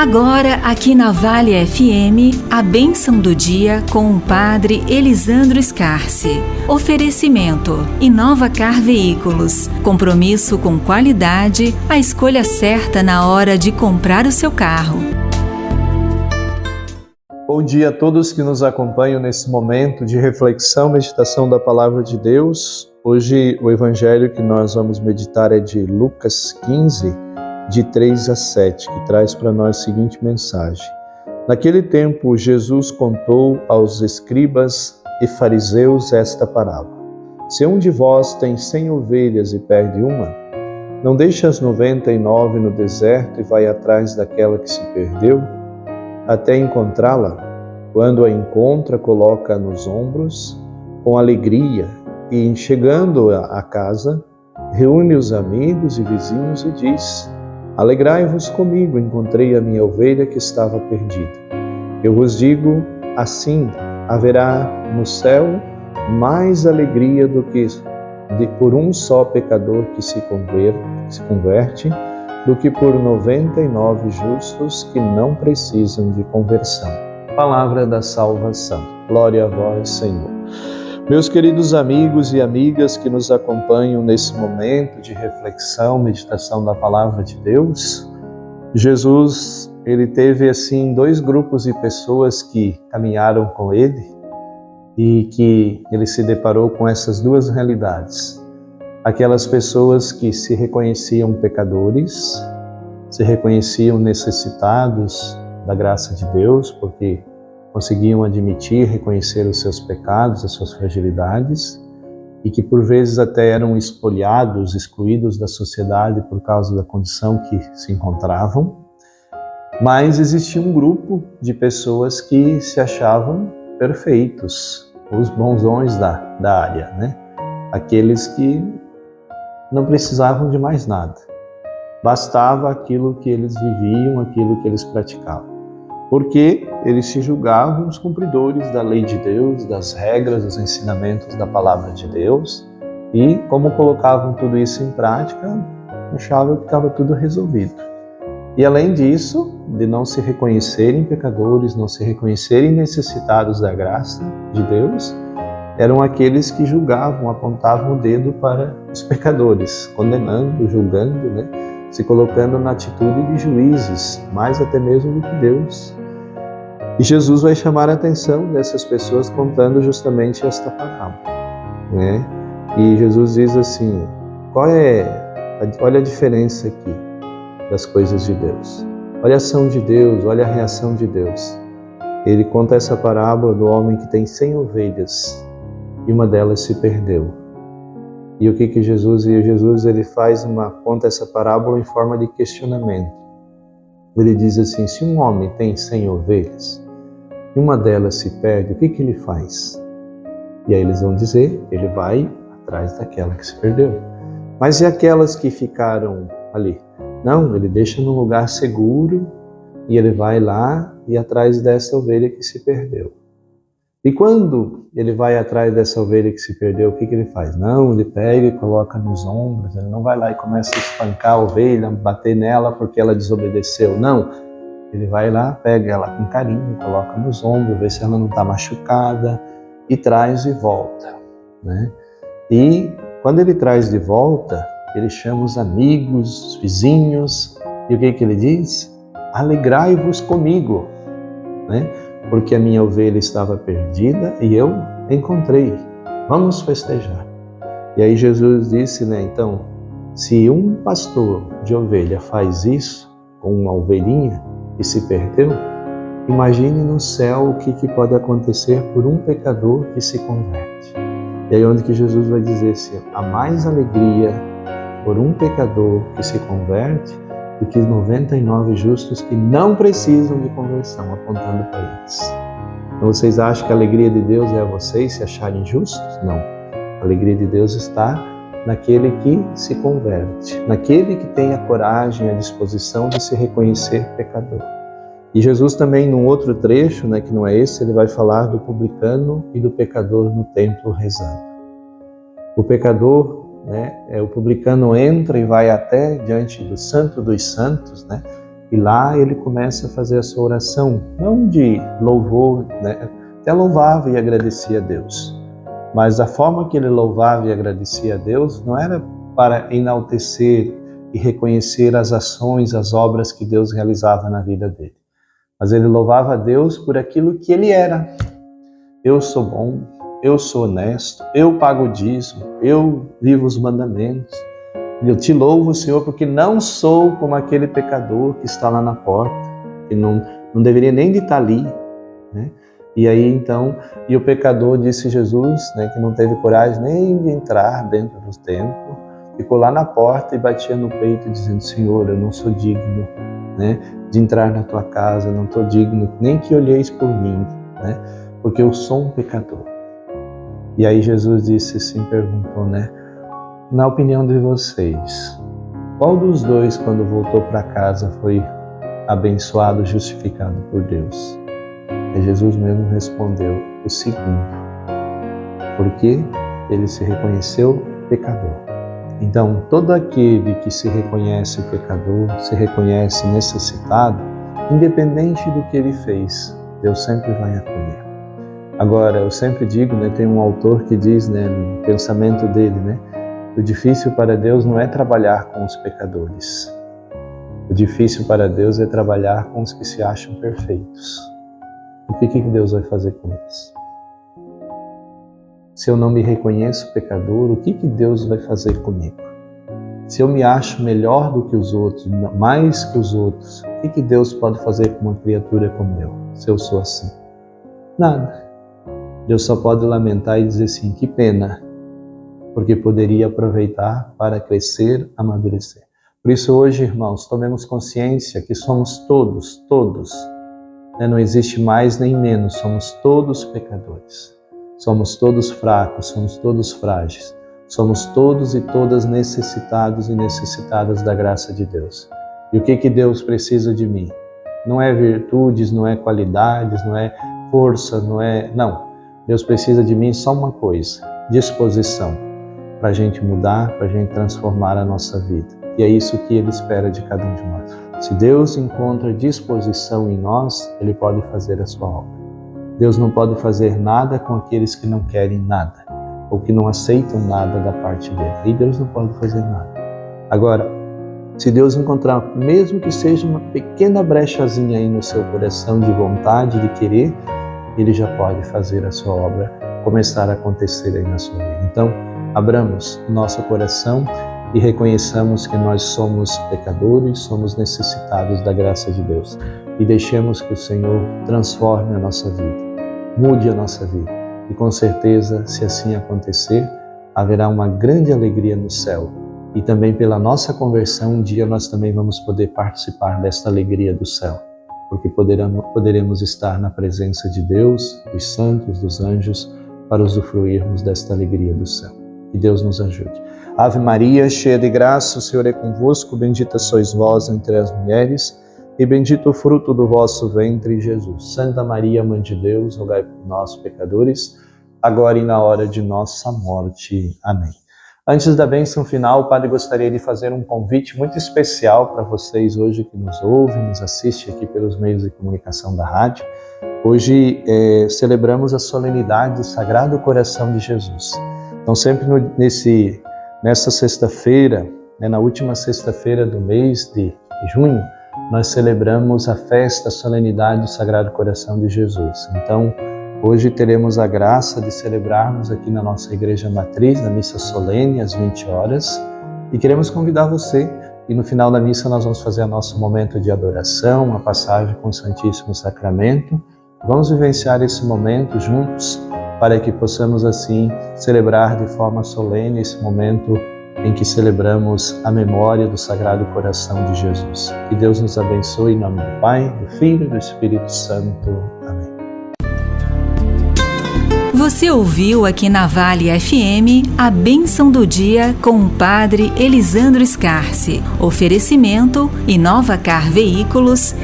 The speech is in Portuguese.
Agora, aqui na Vale FM, a bênção do dia com o Padre Elisandro Scarce. Oferecimento: Inovacar Veículos. Compromisso com qualidade, a escolha certa na hora de comprar o seu carro. Bom dia a todos que nos acompanham nesse momento de reflexão, meditação da Palavra de Deus. Hoje o Evangelho que nós vamos meditar é de Lucas 15, de 3 a 7, que traz para nós a seguinte mensagem. Naquele tempo, Jesus contou aos escribas e fariseus esta parábola. Se um de vós tem 100 ovelhas e perde uma, não deixa as 99 no deserto e vai atrás daquela que se perdeu, até encontrá-la. Quando a encontra, coloca-a nos ombros com alegria e, chegando à casa, reúne os amigos e vizinhos e diz: Alegrai-vos comigo, encontrei a minha ovelha que estava perdida. Eu vos digo, assim haverá no céu mais alegria do que por um só pecador que se converte, do que por 99 justos que não precisam de conversão. Palavra da salvação. Glória a vós, Senhor. Meus queridos amigos e amigas que nos acompanham nesse momento de reflexão, meditação da Palavra de Deus, Jesus, ele teve assim dois grupos de pessoas que caminharam com ele e que ele se deparou com essas duas realidades. Aquelas pessoas que se reconheciam pecadores, se reconheciam necessitados da graça de Deus, porque conseguiam admitir, reconhecer os seus pecados, as suas fragilidades, e que por vezes até eram espoliados, excluídos da sociedade por causa da condição que se encontravam. Mas existia um grupo de pessoas que se achavam perfeitos, os bonzões da área, né? Aqueles que não precisavam de mais nada. Bastava aquilo que eles viviam, aquilo que eles praticavam. Porque eles se julgavam os cumpridores da lei de Deus, das regras, dos ensinamentos da palavra de Deus, e como colocavam tudo isso em prática, achavam que estava tudo resolvido. E além disso, de não se reconhecerem pecadores, não se reconhecerem necessitados da graça de Deus, eram aqueles que julgavam, apontavam o dedo para os pecadores, condenando, julgando, né? Se colocando na atitude de juízes, mais até mesmo do que Deus. E Jesus vai chamar a atenção dessas pessoas contando justamente esta parábola, né? E Jesus diz assim, olha a diferença aqui das coisas de Deus. Olha a ação de Deus, olha a reação de Deus. Ele conta essa parábola do homem que tem 100 ovelhas e uma delas se perdeu. E o que Jesus ele conta essa parábola em forma de questionamento. Ele diz assim, se um homem tem 100 ovelhas e uma delas se perde, o que ele faz? E aí eles vão dizer, ele vai atrás daquela que se perdeu. Mas e aquelas que ficaram ali? Não, ele deixa num lugar seguro e ele vai lá e atrás dessa ovelha que se perdeu. E quando ele vai atrás dessa ovelha que se perdeu, o que ele faz? Não, ele pega e coloca nos ombros, ele não vai lá e começa a espancar a ovelha, bater nela porque ela desobedeceu, não. Ele vai lá, pega ela com carinho, coloca nos ombros, vê se ela não está machucada e traz de volta, né? E quando ele traz de volta, ele chama os amigos, os vizinhos, e o que ele diz? Alegrai-vos comigo, né? Porque a minha ovelha estava perdida e eu encontrei. Vamos festejar. E aí Jesus disse, né? Então, se um pastor de ovelha faz isso com uma ovelhinha e se perdeu, imagine no céu o que pode acontecer por um pecador que se converte. E aí onde que Jesus vai dizer assim, há mais alegria por um pecador que se converte do que 99 justos que não precisam de conversão, apontando para eles. Então vocês acham que a alegria de Deus é a vocês se acharem justos? Não. A alegria de Deus está naquele que se converte, naquele que tem a coragem, a disposição de se reconhecer pecador. E Jesus também, num outro trecho, né, que não é esse, ele vai falar do publicano e do pecador no templo rezando. O pecador, né, o publicano entra e vai até diante do Santo dos Santos, né, E lá ele começa a fazer a sua oração, não de louvor, né? Até louvava e agradecia a Deus. Mas a forma que ele louvava e agradecia a Deus não era para enaltecer e reconhecer as ações, as obras que Deus realizava na vida dele. Mas ele louvava a Deus por aquilo que ele era. Eu sou bom, eu sou honesto, eu pago o dízimo, eu vivo os mandamentos. Eu te louvo, Senhor, porque não sou como aquele pecador que está lá na porta, que não deveria nem de estar ali, né? E aí então, e o pecador, disse Jesus, né, que não teve coragem nem de entrar dentro do templo, ficou lá na porta e batia no peito dizendo: Senhor, eu não sou digno, né, de entrar na tua casa, não estou digno nem que olheis por mim, né, porque eu sou um pecador. E aí Jesus disse assim, perguntou, né, na opinião de vocês, qual dos dois, quando voltou para casa, foi abençoado, justificado por Deus? E Jesus mesmo respondeu: o segundo, porque ele se reconheceu pecador. Então, todo aquele que se reconhece pecador, se reconhece necessitado, independente do que ele fez, Deus sempre vai acolher. Agora, eu sempre digo, né, tem um autor que diz, né, no pensamento dele, né, o difícil para Deus não é trabalhar com os pecadores. O difícil para Deus é trabalhar com os que se acham perfeitos. O que Deus vai fazer com eles? Se eu não me reconheço pecador, o que Deus vai fazer comigo? Se eu me acho melhor do que os outros, mais que os outros, o que Deus pode fazer com uma criatura como eu, se eu sou assim? Nada. Deus só pode lamentar e dizer assim, que pena, porque poderia aproveitar para crescer, amadurecer. Por isso hoje, irmãos, tomemos consciência que somos todos, né? Não existe mais nem menos, somos todos pecadores. Somos todos fracos, somos todos frágeis. Somos todos e todas necessitados e necessitadas da graça de Deus. E o que Deus precisa de mim? Não é virtudes, não é qualidades, não é força, não. Deus precisa de mim só uma coisa, disposição, para a gente mudar, para a gente transformar a nossa vida. E é isso que Ele espera de cada um de nós. Se Deus encontra disposição em nós, Ele pode fazer a sua obra. Deus não pode fazer nada com aqueles que não querem nada, ou que não aceitam nada da parte dele. E Deus não pode fazer nada. Agora, se Deus encontrar, mesmo que seja uma pequena brechazinha aí no seu coração de vontade, de querer, Ele já pode fazer a sua obra começar a acontecer aí na sua vida. Então, abramos o nosso coração e reconheçamos que nós somos pecadores, somos necessitados da graça de Deus. E deixemos que o Senhor transforme a nossa vida, mude a nossa vida. E com certeza, se assim acontecer, haverá uma grande alegria no céu. E também pela nossa conversão, um dia nós também vamos poder participar desta alegria do céu. Porque poderemos estar na presença de Deus, dos santos, dos anjos, para usufruirmos desta alegria do céu. Que Deus nos ajude. Ave Maria, cheia de graça, o Senhor é convosco, bendita sois vós entre as mulheres, e bendito o fruto do vosso ventre, Jesus. Santa Maria, Mãe de Deus, rogai por nós, pecadores, agora e na hora de nossa morte. Amém. Antes da bênção final, o Padre gostaria de fazer um convite muito especial para vocês hoje que nos ouvem, nos assistem aqui pelos meios de comunicação da rádio. Hoje celebramos a solenidade do Sagrado Coração de Jesus. Então sempre nessa sexta-feira, na última sexta-feira do mês de junho, nós celebramos a festa, a solenidade do Sagrado Coração de Jesus. Então, hoje teremos a graça de celebrarmos aqui na nossa Igreja Matriz, na missa solene, às 20 horas. E queremos convidar você, e no final da missa nós vamos fazer o nosso momento de adoração, uma passagem com o Santíssimo Sacramento. Vamos vivenciar esse momento juntos, para que possamos assim celebrar de forma solene esse momento em que celebramos a memória do Sagrado Coração de Jesus. Que Deus nos abençoe em nome do Pai, do Filho e do Espírito Santo. Amém. Você ouviu aqui na Vale FM a Bênção do Dia com o Padre Elisandro Scarsi. Oferecimento Inovacar Veículos